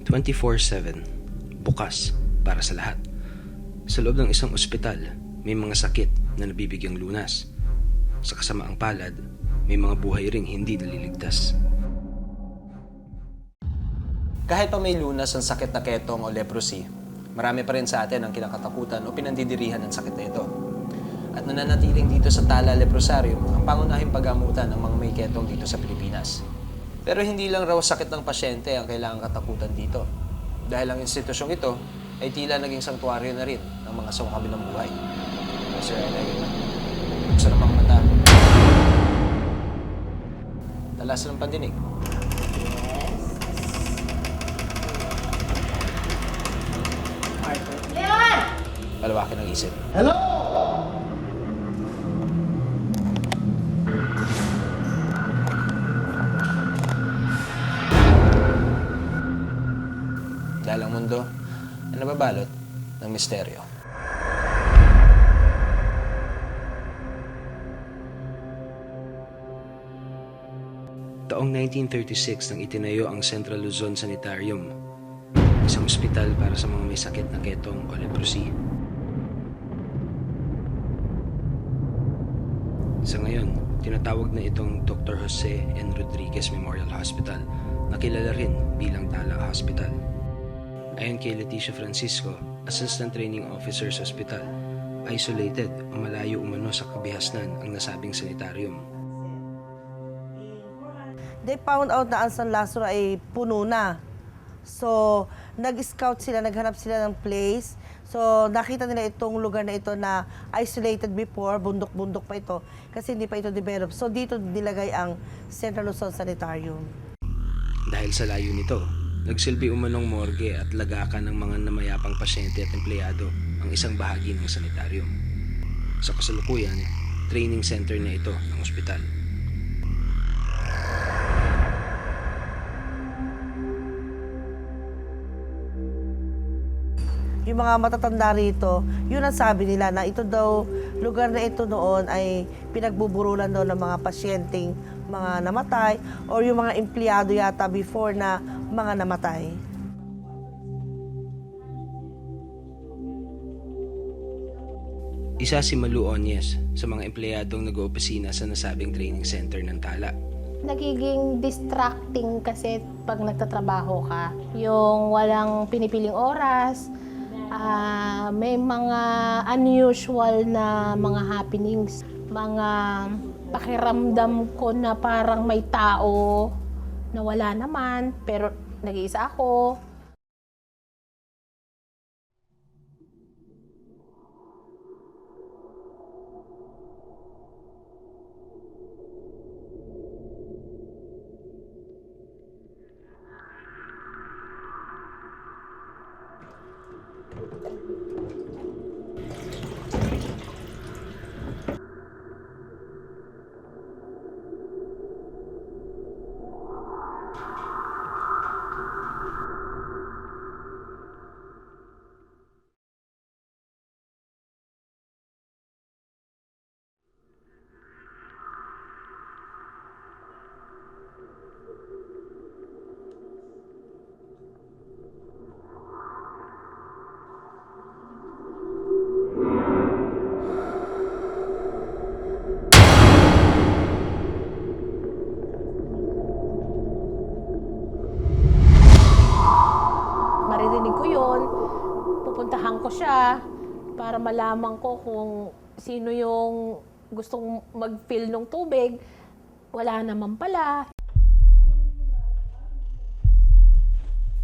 24/7, bukas para sa lahat. Sa loob ng isang ospital, may mga sakit na nabibigyang lunas. Sa kasamaang palad, may mga buhay ring hindi naliligtas. Kahit pa may lunas ang sakit na ketong o leprosy, marami pa rin sa atin ang kinakatakutan o pinandidirihan ng sakit na ito. At nananatiling dito sa Tala Leprosarium ang pangunahing paggamutan ng mga may ketong dito sa Pilipinas. Pero hindi lang raw sakit ng pasyente ang kailangang katakutan dito. Dahil ang institusyong ito ay tila naging sanktuaryo na rin ng mga sangkabilang buhay. Sir Elay, buksan ang mga mata. Talas ng pandinig. Leon! Palawakin ang isip. Hello! Dahil ang mundo ay nababalot ng misteryo. Taong 1936 nang itinayo ang Central Luzon Sanitarium, isang ospital para sa mga may sakit na ketong o leprosy. Sa ngayon, tinatawag na itong Dr. Jose N. Rodriguez Memorial Hospital na kilala rin bilang Tala Hospital. Ayon kay Leticia Francisco, Assistant Training Officer sa ospital, isolated o malayo umano sa kabihasnan ang nasabing sanitarium. They found out na ang San Lazaro ay puno na. So, nag-scout sila, naghanap sila ng place. So, nakita nila itong lugar na ito na isolated before, bundok-bundok pa ito, kasi hindi pa ito develop. So, dito nilagay ang Central Luzon Sanitarium. Dahil sa layo nito, nagsilbi umanong morgue at lagakan ng mga namayapang pasyente at empleyado ang isang bahagi ng sanitarium. Sa kasalukuyan, training center na ito ng ospital. Yung mga matatanda rito, yun ang sabi nila na ito daw, lugar na ito noon ay pinagbuburulan daw ng mga pasyenteng mga namatay or yung mga empleyado yata before na mga namatay. Isa si Malu Onyes sa mga empleyadong nag-oopisina sa nasabing training center ng Tala. Nagiging distracting kasi pag nagtatrabaho ka. Yung walang pinipiling oras, may mga unusual na mga happenings, mga pakiramdam ko na parang may tao na wala naman, pero nag-iisa ako. Maririnig ko yun, pupuntahan ko siya para malaman ko kung sino yung gustong mag-fill ng tubig. Wala naman pala.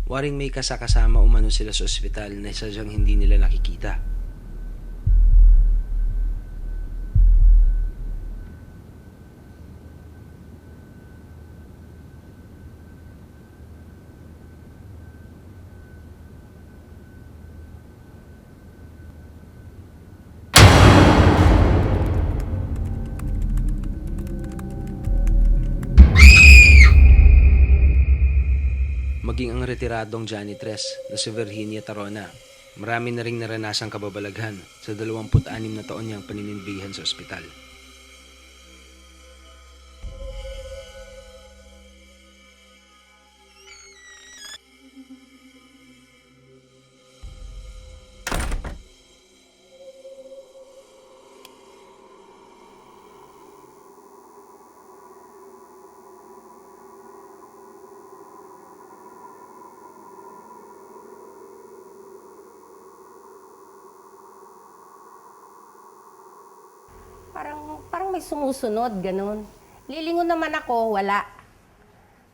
Waring may kasakasama umano sila sa ospital na sadyang hindi nila nakikita. Maging ang retiradong janitress na si Virginia Tarona, marami na ring naranasang kababalaghan sa 26 na taon niyang paninindigan sa ospital. Parang may sumusunod, ganun. Lilingon naman ako, wala.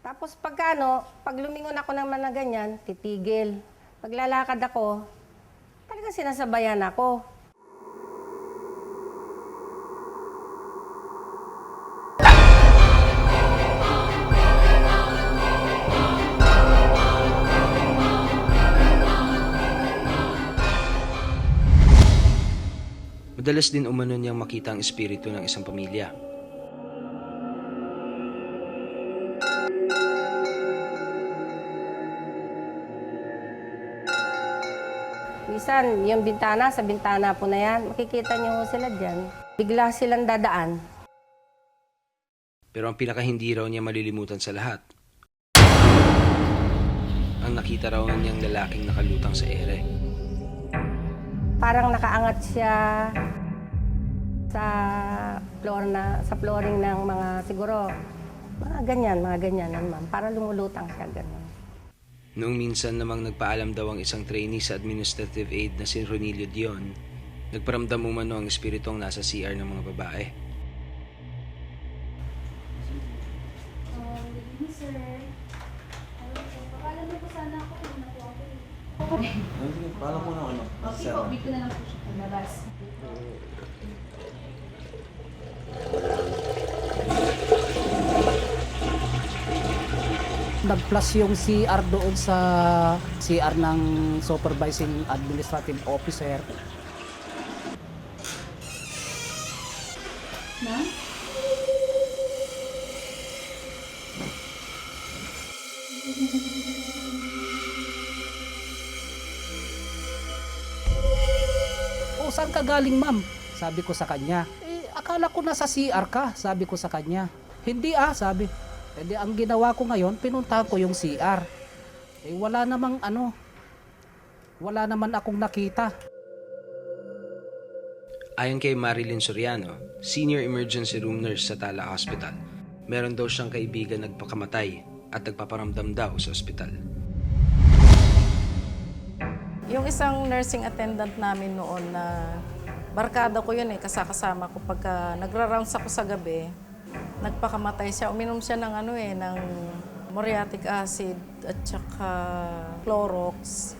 Tapos pag lumingon ako naman na ganyan, titigil. Paglalakad ako, talagang sinasabayan ako. Madalas din umano niyang makita ang espiritu ng isang pamilya. Minsan, yung bintana, sa bintana po na yan, makikita niyo sila dyan. Bigla silang dadaan. Pero ang pinaka hindi raw niya malilimutan sa lahat, ang nakita raw niyang lalaking nakalutang sa ere. Parang nakaangat siya sa flooring ng mga siguro, mga ganyan naman. Parang lumulutang siya, ganyan. Noong minsan namang nagpaalam daw ang isang trainee sa administrative aide na si Ronilio Dion, nagparamdam umano ang espiritu ang nasa CR ng mga babae. Paano po na ano? Okay po, big ko na lang po siya palabas. Nag-plus yung CR doon sa CR ng Supervising Administrative Officer. Ma'am? O, saan ka galing, ma'am? Sabi ko sa kanya. Akala ko nasa CR ka, sabi ko sa kanya. Hindi sabi. Di ang ginawa ko ngayon, pinuntahan ko yung CR. Wala namang wala naman akong nakita. Ayon kay Marilyn Soriano, Senior Emergency Room Nurse sa Tala Hospital, meron daw siyang kaibigan nagpakamatay at nagpaparamdam daw sa ospital. Yung isang nursing attendant namin noon na barkada ko yun kasama ko pagka nagra-rounds ako sa gabi, nagpakamatay siya. Uminom siya ng ng muriatic acid at saka Clorox.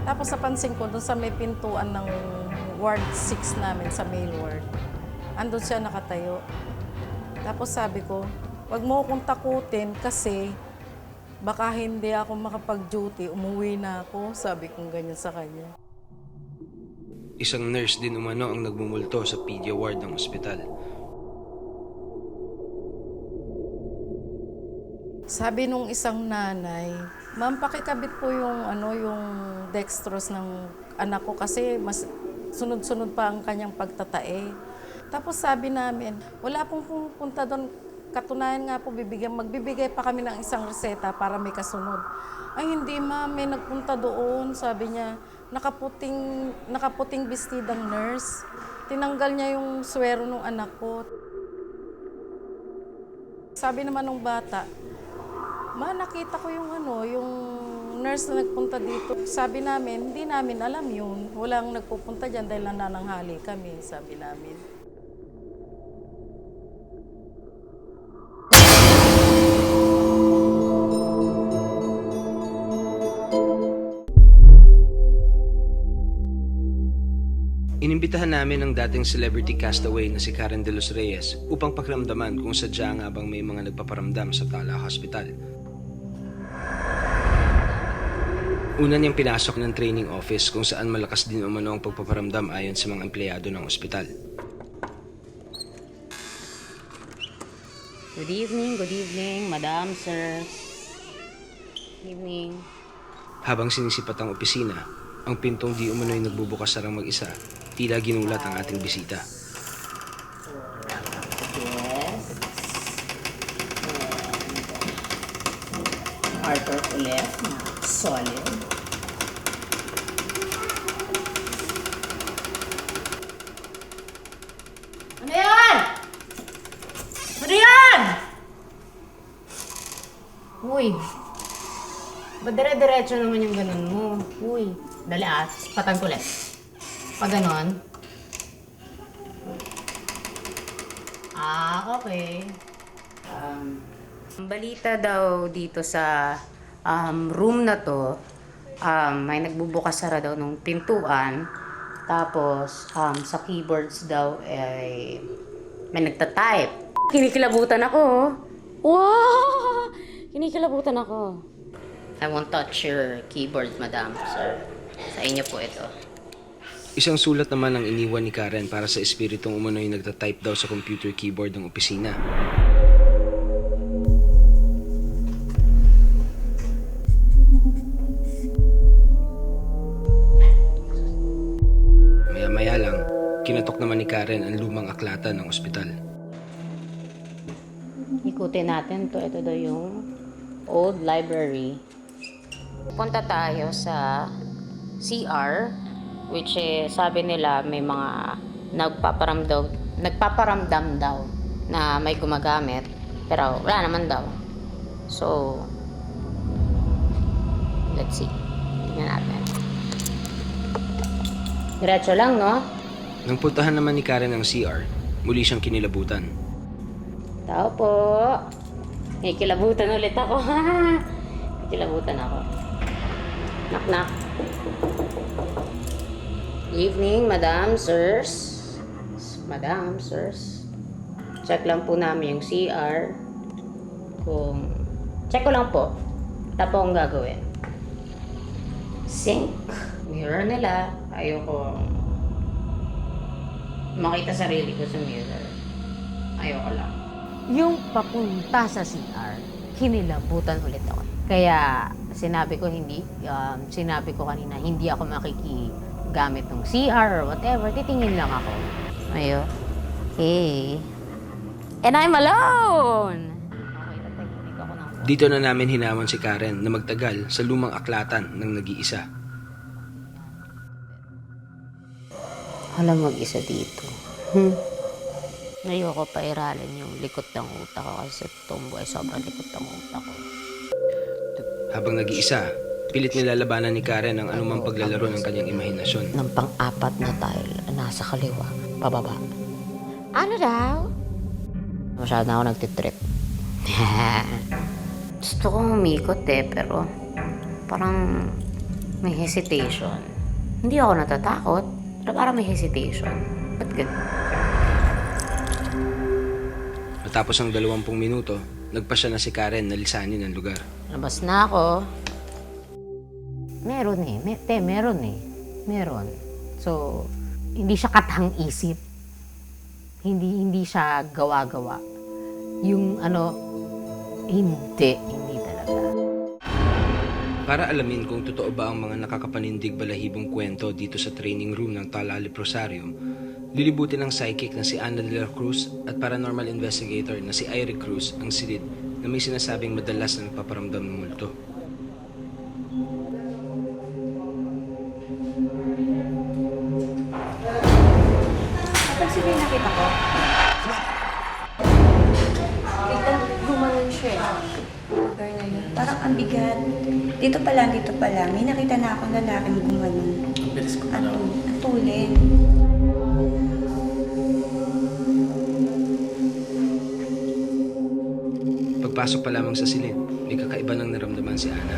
Tapos napansin ko doon sa may pintuan ng Ward 6 namin sa main ward. Andun siya nakatayo. Tapos sabi ko, wag mo akong takutin kasi baka hindi ako makapag-duty, umuwi na ako. Sabi kong ganyan sa kanya. Isang nurse din umano ang nagmumulto sa pedia ward ng ospital. Sabi nung isang nanay, ma'am, pakikabit po yung dextrose ng anak ko kasi mas sunod-sunod pa ang kanyang pagtatae. Tapos sabi namin, wala pong pupunta doon. Katunayan nga po, magbibigay pa kami ng isang reseta para may kasunod. Ay hindi ma'am, may nagpunta doon. Sabi niya, nakaputing bestidang nurse. Tinanggal niya yung swero ng anak ko. Sabi naman ng bata, ma, nakita ko yung nurse na nagpunta dito. Sabi namin, hindi namin alam yun. Walang nagpupunta dyan dahil nanananghali kami, sabi namin. Inimbitahan namin ang dating celebrity castaway na si Karen De Los Reyes upang pakiramdaman kung sadya nga bang may mga nagpaparamdam sa Tala Hospital. Una niyang pinasok ng training office kung saan malakas din umano ang pagpaparamdam ayon sa mga empleyado ng ospital. Good evening, madam, sir. Good evening. Habang sinisipat ang opisina, ang pintong di umano'y nagbubukas sarang mag-isa, tila ginulat ang ating bisita. Yes. Harper ulit na solid. Uy, ba't dire-diretso naman yung ganun mo? Uy, dali patag ko ulit. Pag ganon. Okay. Balita daw dito sa room na to, may nagbubukas sara daw ng pintuan. Tapos, sa keyboards daw ay may nagtatype. Kinikilabutan ako. Wow! Kinikilabutan ako. I won't touch your keyboard, madam, sir. Sa inyo po ito. Isang sulat naman ang iniwan ni Karen para sa espiritong umano'y nagtatype daw sa computer keyboard ng opisina. Maya-maya lang, kinatok naman ni Karen ang lumang aklatan ng ospital. Ikutin natin to. Ito daw yung old library. Punta tayo sa CR, which sabi nila may mga nagpaparamdam daw na may gumagamit, pero wala naman daw. So, let's see. Tingnan natin. Diretso lang, no? Nang puntahan naman ni Karen ang CR, muli siyang kinilabutan. Tao po. May kilabutan ulit ako. May kilabutan ako. Knock, knock. Evening, madam, sirs. Madam, sirs. Check lang po namin yung CR. Check ko lang po. Ito po ang gagawin. Sink. Mirror nila. Ayoko makita sarili ko sa mirror. Ayoko lang. Yung papunta sa CR, kinilabutan ulit ako. Kaya sinabi ko kanina, hindi ako makikigamit ng CR or whatever. Titingin lang ako. Ayo. Hey. And I'm alone! Okay, tatahimik ako ng Dito na namin hinawan si Karen na magtagal sa lumang aklatan ng nag-iisa. Alam mag-isa dito. Ayoko pa iralin yung likot ng utak ko kasi tumbo ay sobrang likot ng utak ko. Habang nag-iisa, pilit nilalabanan ni Karen ang anumang paglalaro ng kanyang imahinasyon. Ng pang-apat na tile nasa kaliwa, pababa. Ano daw? Masyado na ako nagtitrip. Gusto kong umikot pero parang may hesitation. Hindi ako natatakot, pero parang may hesitation. Ba't ganun? Matapos ang 20 minuto, nagpasya na si Karen na lisanin ang lugar. Labas na ako. Meron Meron. So, hindi siya katang-isip. Hindi siya gawa-gawa. Yung hindi talaga. Para alamin kung totoo ba ang mga nakakapanindig balahibong kwento dito sa training room ng Tala Leprosarium, lilibutin ng psychic na si Ana de la Cruz at paranormal investigator na si Ira Cruz ang silid na may sinasabing madalas na nagpaparamdam ng multo. Kapag sila yung nakita ko, biglang gumanon siya. Ganyan. Parang ang bigat. Dito pa lang. May nakita na akong lalaking gumanon. Ang bilis ko na. Atulin. Pagpasok pa lamang sa silid, may kakaiba nang naramdaman si Ana.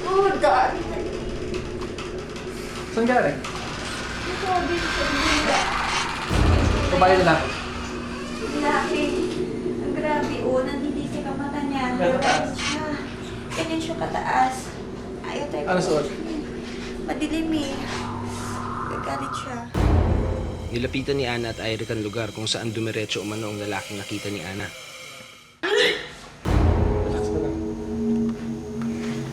Oh, God! Saan galing? Ito, dito sa bunda. Kumain na lang. Laki. Ang grabe, nanditisik ang mata niya. Ganyan siya. Ganyan siya kataas. Ayaw tayo. Ano suot? Madilim eh. Gagalit siya. Nilapitan ni Ana at Ira ang lugar kung saan dumiretso umano ang lalaking nakita ni Ana.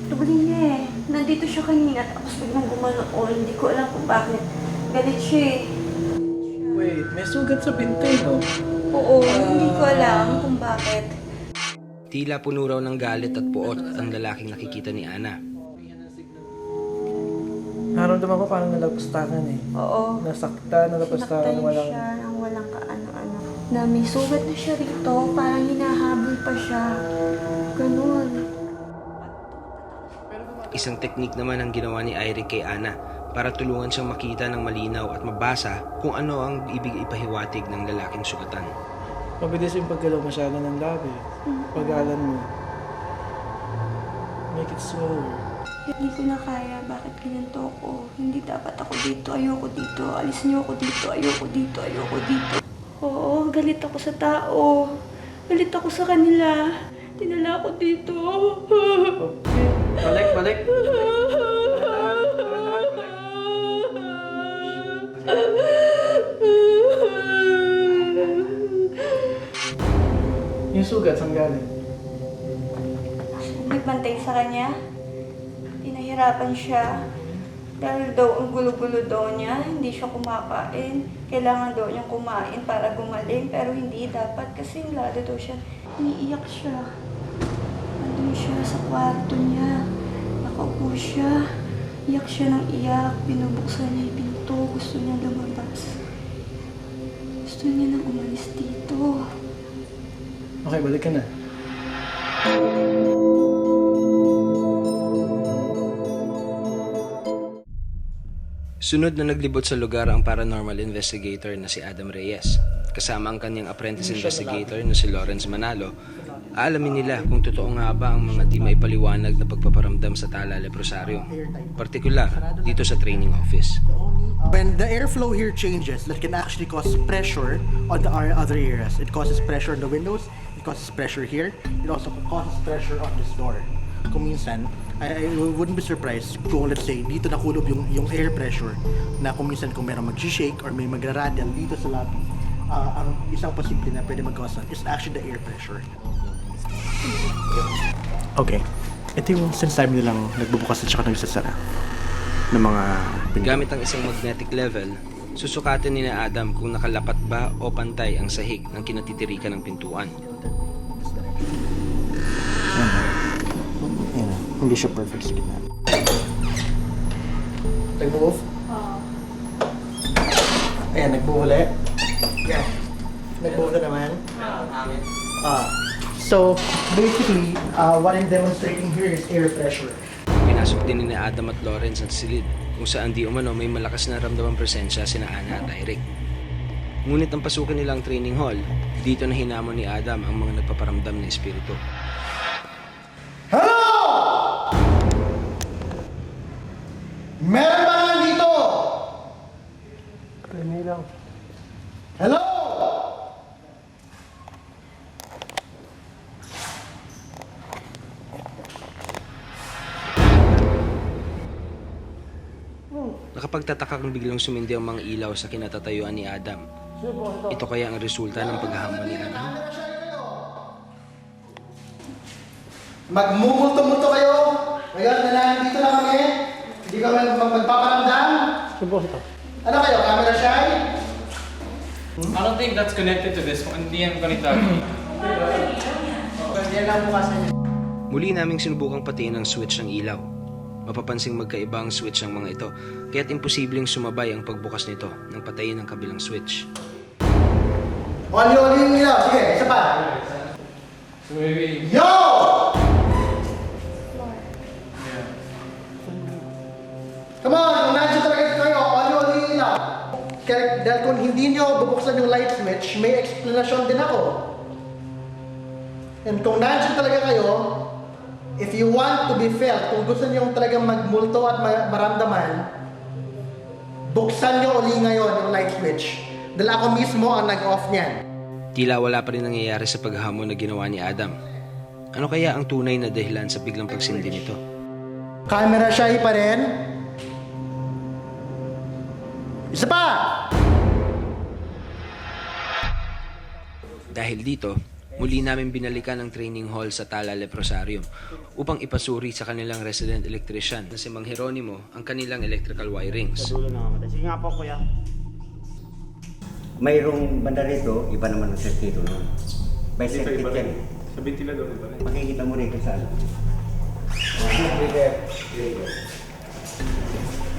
Tugulin niya eh. Nandito siya kanina tapos biglang gumanoon. Hindi ko alam kung bakit. Galit siya eh. Wait, may sugat sa binte, no? Oo, hindi ko alam kung bakit. Tila puno raw ng galit at puot ang lalaking nakikita ni Ana. Naramdaman ko parang nalapastangan eh. Oo. Nasaktan, nalapastangan, Sinaktan siya ng walang kaano-ano. Na may sugat na siya rito, parang hinahabol pa siya. Ganun. Isang teknik naman ang ginawa ni Eric kay Ana para tulungan siyang makita ng malinaw at mabasa kung ano ang ibig ipahiwatig ng lalaking sugatan. Mabilis yung paggalaw masyado ng labi. Pagalan mo. Make it slower. Hindi ko na kaya, bakit ganito ako? Hindi dapat ako dito, ayoko dito. Alis niyo ako dito, ayoko dito, ayoko dito. Oo, galit ako sa tao. Galit ako sa kanila. Dinala ako dito. Balik. Yung sugat, saan galing? Nagbantay sa kanya. Pinahirapan siya. Dahil daw ang gulo-gulo daw niya, hindi siya kumakain. Kailangan daw niyang kumain para gumaling, pero hindi dapat kasi lalo daw siya. Iniiyak siya. Nandun siya sa kwarto niya. Nakaupo siya. Iyak siya ng iyak. Binubuksan niya yung pinto. Gusto niya lumabas. Gusto niya nang umalis dito. Okay, balik ka na. Sunod na naglibot sa lugar ang paranormal investigator na si Adam Reyes. Kasama ang kanyang apprentice investigator na si Lawrence Manalo, aalamin nila kung totoo nga ba ang mga di maipaliwanag na pagpaparamdam sa Tala Leprosario. Partikular dito sa training office. When the airflow here changes, that can actually cause pressure on the other areas. It causes pressure on the windows, it causes pressure here, it also causes pressure on this door. Kung minsan, I wouldn't be surprised kung let's say dito nakulob yung air pressure na kung minsan kung merong mag-shake or may magra-radial dito sa lobby, ang isang posible na pwede mag-cause is actually the air pressure. Okay. Ito yung sinasabi nilang nagbubukas at saka nagsasara ng mga pinto. Gamit ang isang magnetic level, susukatin ni na Adam kung nakalapat ba o pantay ang sahig ng kinatitirikan ng pintuan. Hindi siya perfect sa gitna. Nag-move? Ayan, nag-move ulit. Yeah. Nag-move na naman. So, basically, what I'm demonstrating here is air pressure. Pinasok din ni Adam at Lawrence ang silid kung saan di umano may malakas na ramdamang presensya sina Ana at Eric. Ngunit ang pasukin nilang training hall, dito na hinamon ni Adam ang mga nagpaparamdam na espiritu. Hello! Meron ba nga dito? Hello! Nakapagtataka kang biglang sumindi ang mga ilaw sa kinatatayuan ni Adam. Ito kaya ang resulta ng paghahamon ni Adam? Magmumulto-multo kayo. Ngayon, nandito lang kami. Hindi kami magpaparamdam. Ano kayo, camera shy? I don't think that's connected to this. Hindi yan connected. Muli naming sinubukang patiin ang switch ng ilaw. Mapapansing magkaiba ang switch ng mga ito, kaya't imposibleng sumabay ang pagbukas nito nang patayin ang kabilang switch. Oli-oli yung ilaw. Sige, isa pa. So maybe... Yo! Come on, kung nandiyo talaga kayo, oli-oli yung ilaw. Kaya dahil kung hindi nyo bubuksan yung light switch, may explanation din ako. And kung nandiyo talaga kayo, if you want to be felt, kung gusto nyo talagang magmulto at maramdaman, buksan nyo uli ngayon yung light switch. Dahil ako mismo ang nag-off niyan. Tila wala pa rin nangyayari sa paghamon na ginawa ni Adam. Ano kaya ang tunay na dahilan sa biglang pagsindi nito? Camera shy pa rin. Isa pa! Dahil dito, muli namin binalikan ang training hall sa Tala Leprosarium upang ipasuri sa kanilang resident electrician na si Mang Jeronimo ang kanilang electrical wirings. Sige nga po, kuya. Mayroong banda rito, iba naman ang circuito noon. May circuit yan. Sa ventilador, iba rin. Makikita mo rito sa ano.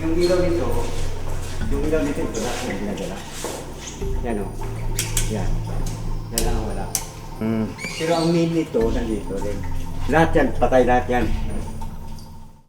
yung ilaw dito, ito lahat na ginagala. Yan o. Yan. Yan lang ang wala. Pero ang main nito, nandito rin. Lahat yan, patay lahat yan.